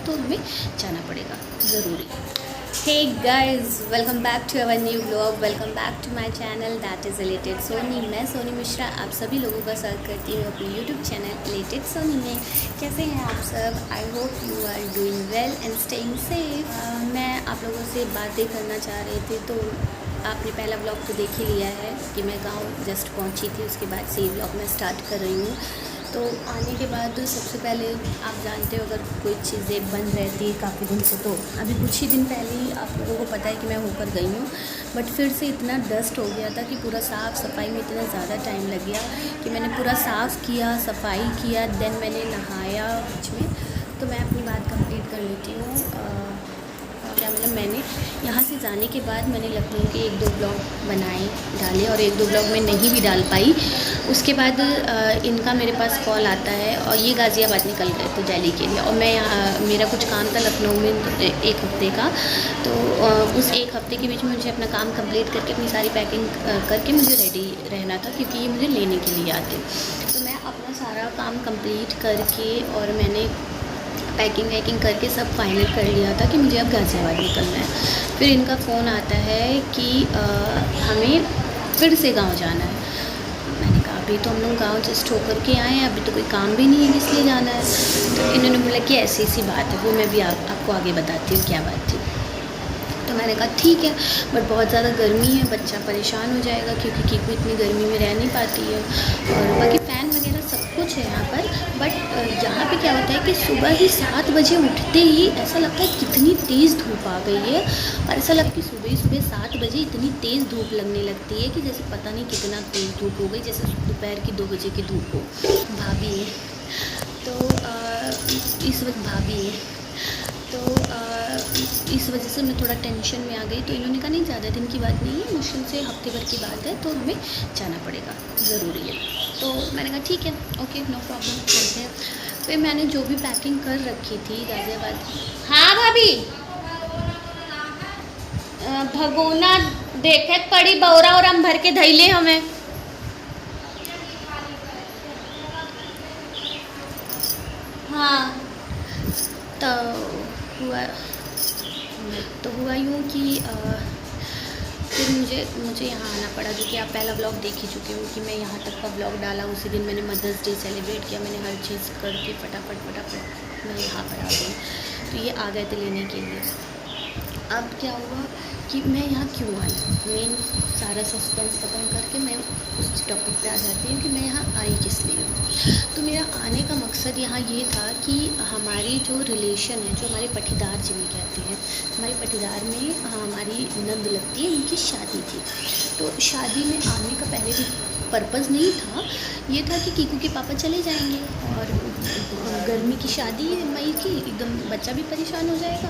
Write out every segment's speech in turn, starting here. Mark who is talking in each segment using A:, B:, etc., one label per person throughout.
A: तो हमें जाना पड़ेगा ज़रूरी। Hey guys, welcome back to our new blog, welcome back to my channel that is related Soni. मैं सोनी मिश्रा आप सभी लोगों का स्वागत करती हूँ अपने यूट्यूब चैनल रिलेटेड सोनी में। कैसे हैं आप सब? I hope you are doing well and staying safe. मैं आप लोगों से बातें करना चाह रही थी, तो आपने पहला ब्लॉग तो देख ही लिया है कि मैं गाँव जस्ट पहुँची थी, उसके बाद से ये ब्लॉग मैं स्टार्ट कर रही हूँ। तो आने के बाद सबसे पहले आप जानते हो अगर कोई चीज़ें बंद रहती है काफ़ी दिन से, तो अभी कुछ ही दिन पहले ही आप लोगों को पता है कि मैं होकर गई हूँ, बट फिर से इतना डस्ट हो गया था कि पूरा साफ़ सफाई में इतना ज़्यादा टाइम लग गया कि मैंने पूरा साफ़ किया, सफाई किया, देन मैंने नहाया बीच में। तो मैं अपनी बात कंप्लीट कर लेती हूँ। क्या मतलब, मैंने यहाँ से जाने के बाद मैंने लखनऊ के 1-2 ब्लॉग बनाए डाले और 1-2 ब्लॉग मैं नहीं भी डाल पाई। उसके बाद इनका मेरे पास कॉल आता है और ये गाज़ियाबाद निकल गए थे दिल्ली के लिए, और मैं यहाँ मेरा कुछ काम था लखनऊ में 1 हफ़्ते का। तो उस 1 हफ़्ते के बीच में मुझे अपना काम कंप्लीट करके अपनी सारी पैकिंग करके मुझे रेडी रहना था, क्योंकि ये मुझे लेने के लिए आते। तो मैं अपना सारा काम कंप्लीट करके और मैंने पैकिंग वैकिंग करके सब फाइनल कर लिया था कि मुझे अब गाज़ियाबाद निकलना है। फिर इनका फ़ोन आता है कि हमें फिर से गांव जाना है। मैंने कहा अभी तो हम लोग गांव जस्ट होकर के आए हैं, अभी तो कोई काम भी नहीं है इसलिए जाना है। तो इन्होंने बोला कि ऐसी ऐसी बात है, वो मैं भी आपको आगे बताती हूँ क्या बात थी। तो मैंने कहा ठीक है, बट बहुत ज़्यादा गर्मी है, बच्चा परेशान हो जाएगा क्योंकि कीकू इतनी गर्मी में रह नहीं पाती है। और बाकी फ़ैन वगैरह सब कुछ है यहाँ पर, बट यहाँ पे क्या होता है कि सुबह ही 7 बजे उठते ही ऐसा लगता है कितनी तेज़ धूप आ गई है, और ऐसा लगता है कि सुबह ही सुबह 7 बजे इतनी तेज़ धूप लगने लगती है कि जैसे पता नहीं कितना तेज़ धूप हो गई, जैसे दोपहर की 2 बजे की धूप हो। भाभी है तो इस वक्त भाभी है तो इस वजह से मैं थोड़ा टेंशन में आ गई। तो इन्होंने कहा नहीं, ज़्यादा दिन की बात नहीं है, मुश्किल से हफ्ते भर की बात है, तो हमें जाना पड़ेगा ज़रूरी है। तो मैंने कहा ठीक है, ओके, नो प्रॉब्लम, चलते हैं। फिर मैंने जो भी पैकिंग कर रखी थी गाज़ियाबाद। हाँ भाभी, भगोना देखे पड़ी बौरा और हम भर के धैले हमें। हाँ, तो हुआ यूँ कि फिर मुझे यहाँ आना पड़ा, जो कि आप पहला ब्लॉग देख ही चुके हो कि मैं यहाँ तक का ब्लॉग डाला। उसी दिन मैंने मदर्स डे सेलिब्रेट किया, मैंने हर चीज़ करके फटाफट मैं यहाँ पर आ गई। तो ये आ गए थे लेने के लिए। अब क्या हुआ कि मैं यहाँ क्यों आई, मेन सारा सस्पेंस ख़त्म करके मैं उस टॉपिक पे आ जाती हूँ कि मैं यहाँ आई किस लिए हूँ। तो मेरा आने का मकसद यहाँ ये था कि हमारी जो रिलेशन है, जो हमारे पटीदार जिन्हें कहते हैं, हमारे पटीदार में हमारी नंद लगती है, उनकी शादी थी। तो शादी में आने का पहले भी पर्पज़ नहीं था, ये था कि कीकू के पापा चले जाएंगे और गर्मी की शादी है मई की, एकदम बच्चा भी परेशान हो जाएगा।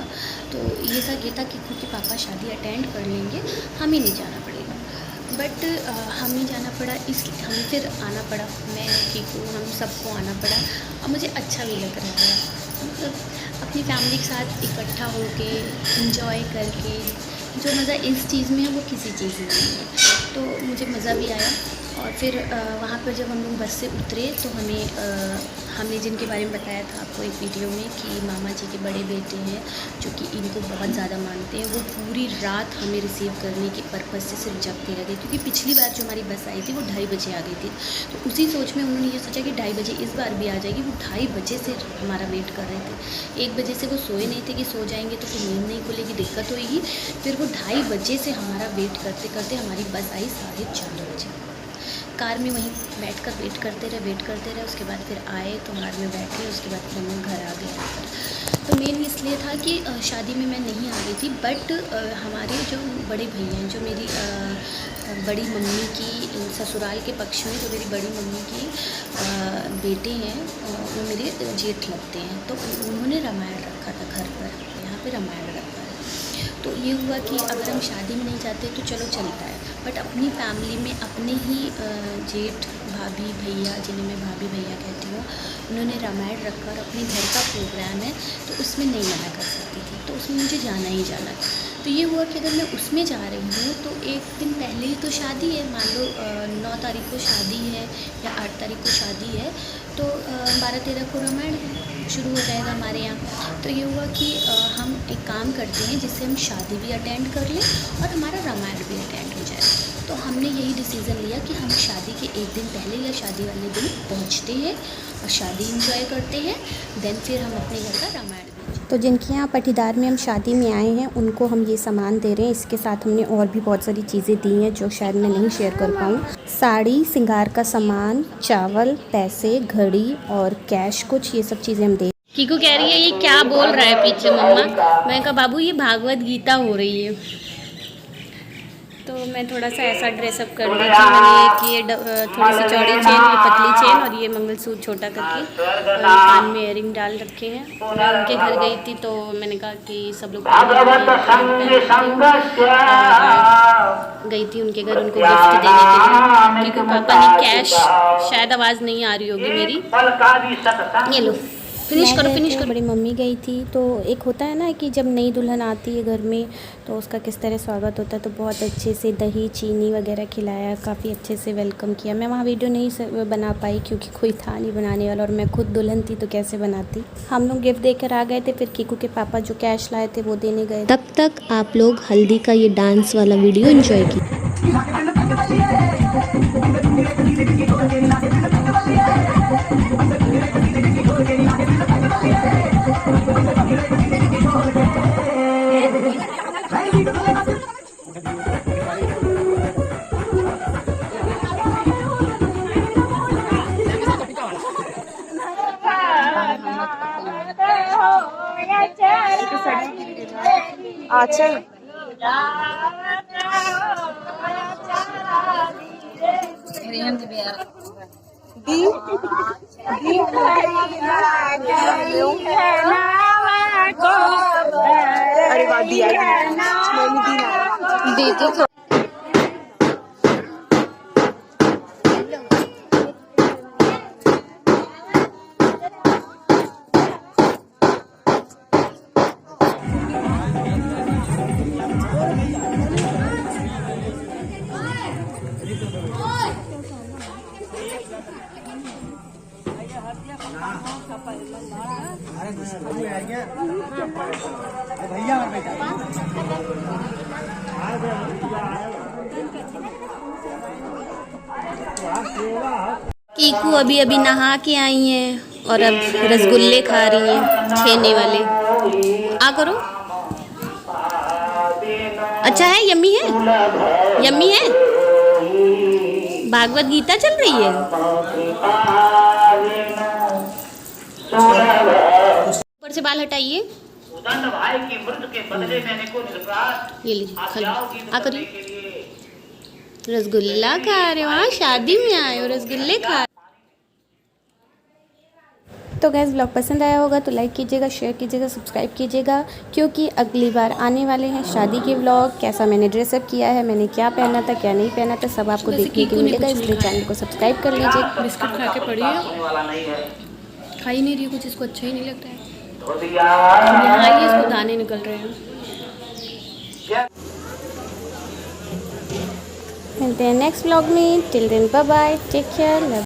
A: तो ये था कीकू के पापा शादी अटेंड कर लेंगे, हमें नहीं जाना पड़ेगा। बट हमें जाना पड़ा, इसलिए हमें फिर आना पड़ा, मैं कीकू हम सबको आना पड़ा। और मुझे अच्छा भी लग रहा है, मतलब अपनी फैमिली के साथ इकट्ठा होके इंजॉय करके जो मज़ा इस चीज़ में है वो किसी चीज़ में नहीं है। तो मुझे मज़ा भी आया। और फिर वहाँ पर जब हम लोग बस से उतरे तो हमने जिनके बारे में बताया था आपको एक वीडियो में कि मामा जी के बड़े बेटे हैं जो कि इनको बहुत ज़्यादा मानते हैं, वो पूरी रात हमें रिसीव करने के पर्पज़ से सिर्फ जगते रह गए, क्योंकि पिछली बार जो हमारी बस आई थी वो 2:30 बजे आ गई थी। तो उसी सोच में उन्होंने ये सोचा कि 2:30 बजे इस बार भी आ जाएगी। वो 2:30 बजे से हमारा वेट कर रहे थे। 1 बजे से वो सोए नहीं थे कि सो जाएंगे तो फिर नींद नहीं खुलेगी, दिक्कत होगी। फिर वो 2:30 बजे से हमारा वेट करते करते हमारी बस आई 4:30 बजे। कार में वहीं बैठकर वेट करते रहे। उसके बाद फिर आए तो कार में बैठे, उसके बाद फिर हम घर आ गए। तो मेन इसलिए था कि शादी में मैं नहीं आ गई थी, बट हमारे जो बड़े भैया हैं, जो मेरी बड़ी मम्मी की ससुराल के पक्ष में जो मेरी बड़ी मम्मी की बेटे हैं, वो मेरे जेठ लगते हैं। तो उन्होंने रामायण रखा था घर पर, यहाँ पे रामायण रखा है। तो ये हुआ कि अगर हम शादी में नहीं जाते तो चलो चलता है, बट अपनी फैमिली में अपने ही जेठ भाभी भैया, जिन्हें मैं भाभी भैया कहती हूँ, उन्होंने रामायण रखा और अपने घर का प्रोग्राम है तो उसमें नहीं मना कर सकती थी, तो उसमें मुझे जाना ही जाना था। तो ये हुआ कि अगर मैं उसमें जा रही हूँ तो एक दिन पहले ही तो शादी है, मान लो 9 तारीख को शादी है या 8 तारीख को शादी है, तो 12-13 को रामायण शुरू हो जाएगा हमारे यहाँ। तो ये हुआ कि हम एक काम करते हैं जिससे हम शादी भी अटेंड कर लें और हमारा रामायण भी अटेंड हो जाए। तो हमने यही डिसीज़न लिया कि हम शादी के एक दिन पहले या शादी वाले दिन पहुँचते हैं और शादी इंजॉय करते हैं, देन फिर हम अपने घर का रामायण। तो जिनके यहाँ पटीदार में हम शादी में आए हैं उनको हम ये सामान दे रहे हैं। इसके साथ हमने और भी बहुत सारी चीज़ें दी हैं जो शायद मैं नहीं शेयर कर पाऊँ। साड़ी, सिंगार का सामान, चावल, पैसे, घड़ी और कैश, कुछ ये सब चीज़ें हम दे। कीकू कह रही है ये क्या बोल रहा है पीछे मम्मा। मैं कहा बाबू ये भागवत गीता हो रही है। तो मैं थोड़ा सा ऐसा ड्रेसअप कर ली थी। मैंने एक ये थोड़ी सी चौड़ी चेन, ये पतली चेन और ये मंगलसूत्र छोटा करके और कान में इयरिंग डाल रखे हैं। मैं उनके घर गई थी तो मैंने कहा कि सब लोग गई थी उनके घर उनको गिफ्ट देने के लिए, क्योंकि पापा ने कैश, शायद आवाज़ नहीं आ रही होगी मेरी, ये लो फिनिश करो। बड़ी मम्मी गई थी। तो एक होता है ना कि जब नई दुल्हन आती है घर में तो उसका किस तरह स्वागत होता है, तो बहुत अच्छे से दही चीनी वगैरह खिलाया, काफ़ी अच्छे से वेलकम किया। मैं वहाँ वीडियो नहीं बना पाई क्योंकि कोई था नहीं बनाने वाला और मैं खुद दुल्हन थी तो कैसे बनाती। हम लोग गिफ्ट देकर आ गए थे, फिर कीकू के पापा जो कैश लाए थे वो देने गए। तब तक आप लोग हल्दी का ये डांस वाला वीडियो एंजॉय कीजिए।
B: अच्छा अरे वाह दिया दी तो भैया और बेटा
A: कीकू अभी अभी नहा के आई हैं और अब रसगुल्ले खा रही हैं, छेने वाले। आ करो, अच्छा है, यम्मी है, यम्मी है। भागवत गीता चल रही है। ऊपर से बाल हटाइए। ये लीजिए खा लो। आ करिए, रसगुल्ला खा रहे हो। हाँ शादी में आए हो, रसगुल्ले खा। तो गैस ब्लॉग पसंद आया होगा तो लाइक कीजिएगा, शेयर कीजिएगा, सब्सक्राइब कीजिएगा, क्योंकि अगली बार आने वाले हैं शादी के व्लॉग। कैसा मैंने ड्रेसअप किया है, मैंने क्या पहना था क्या नहीं पहना था, सब आपको देखने को मिलेगा। इसलिए चैनल को सब्सक्राइब कर लीजिए। बिस्किट खा के पड़ी है, खा ही नहीं रही, कुछ इसको अच्छा ही नहीं लगता है। यहाँ आइए, इसको दाने निकल रहे हैं। मिलते हैं नेक्स्ट व्लॉग में। Till then bye bye, take care.